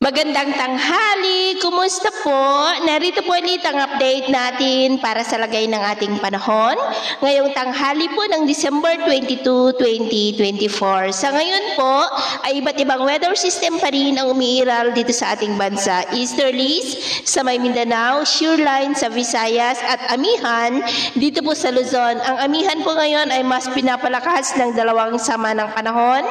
Magandang tanghali! Kumusta po? Narito po ulit ang update natin para sa lagay ng ating panahon. Ngayong tanghali po ng December 22, 2024. Sa ngayon po ay iba't ibang weather system pa rin ang umiiral dito sa ating bansa. Easterlies sa may Mindanao, shoreline sa Visayas at amihan dito po sa Luzon. Ang amihan po ngayon ay mas pinapalakas ng dalawang sama ng panahon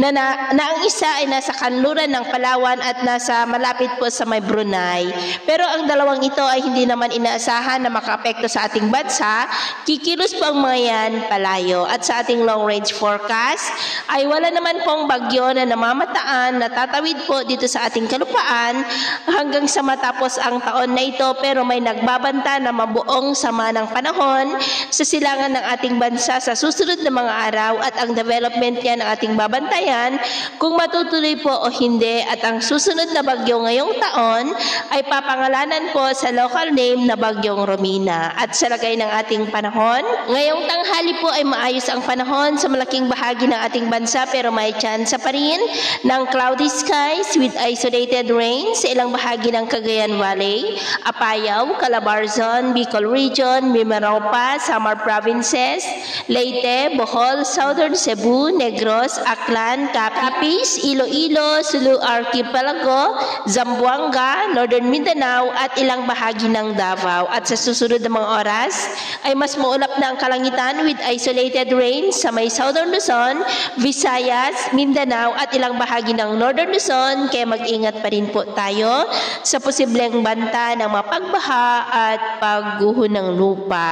na ang isa ay nasa kanluran ng Palawan at nasa malapit po sa may Brunei. Pero ang dalawang ito ay hindi naman inaasahan na makaapekto sa ating bansa. Kikilos po ang mga yan palayo. At sa ating long range forecast ay wala naman pong bagyo na namamataan na tatawid po dito sa ating kalupaan hanggang sa matapos ang taon na ito, pero may nagbabanta na mabuong sama ng panahon sa silangan ng ating bansa sa susunod na mga araw at ang development yan ang ating babantayan kung matutuloy po o hindi. At ang susunod na bagyo ngayong taon ay papangalanan po sa local name na Bagyong Romina. At sa lagay ng ating panahon, ngayong tanghali po ay maayos ang panahon sa malaking bahagi ng ating bansa, pero may tsansa pa rin ng cloudy skies with isolated rain sa ilang bahagi ng Cagayan Valley, Apayao, Calabarzon, Bicol Region, Mimaropa, Samar Provinces, Leyte, Bohol, Southern Cebu, Negros, Aklan, Capiz, Iloilo, Sulu Archipelago, Zamboanga, Northern Mindanao at ilang bahagi ng Davao. At sa susunod na mga oras ay mas maulap na ang kalangitan with isolated rain sa may Southern Luzon, Visayas, Mindanao at ilang bahagi ng Northern Luzon, kaya mag-ingat pa rin po tayo sa posibleng banta ng mapagbaha at pagguho ng lupa.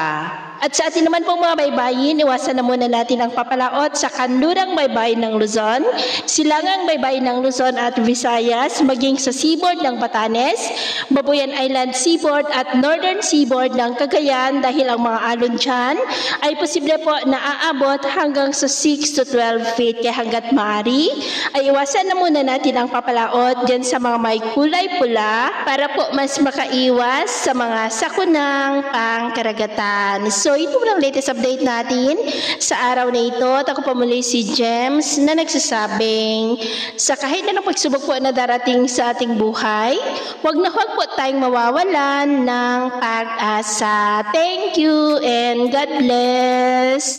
At sa atin naman pong mga baybayin, iwasan na muna natin ang papalaot sa kanlurang baybayin ng Luzon, silangang baybayin ng Luzon at Visayas, maging sa seaboard ng Batanes, Babuyan Island seaboard at northern seaboard ng Cagayan, dahil ang mga alon dyan ay posible po na aabot hanggang sa 6 to 12 feet. Kaya hanggat maaari ay iwasan na muna natin ang papalaot dyan sa mga may kulay pula para po mas makaiwas sa mga sakunang pangkaragatan. So ito ang latest update natin sa araw na ito. At ako pa muli si James na nagsasabing sa kahit anong pagsubok po na darating sa ating buhay, huwag po tayong mawawalan ng pag-asa. Thank you and God bless.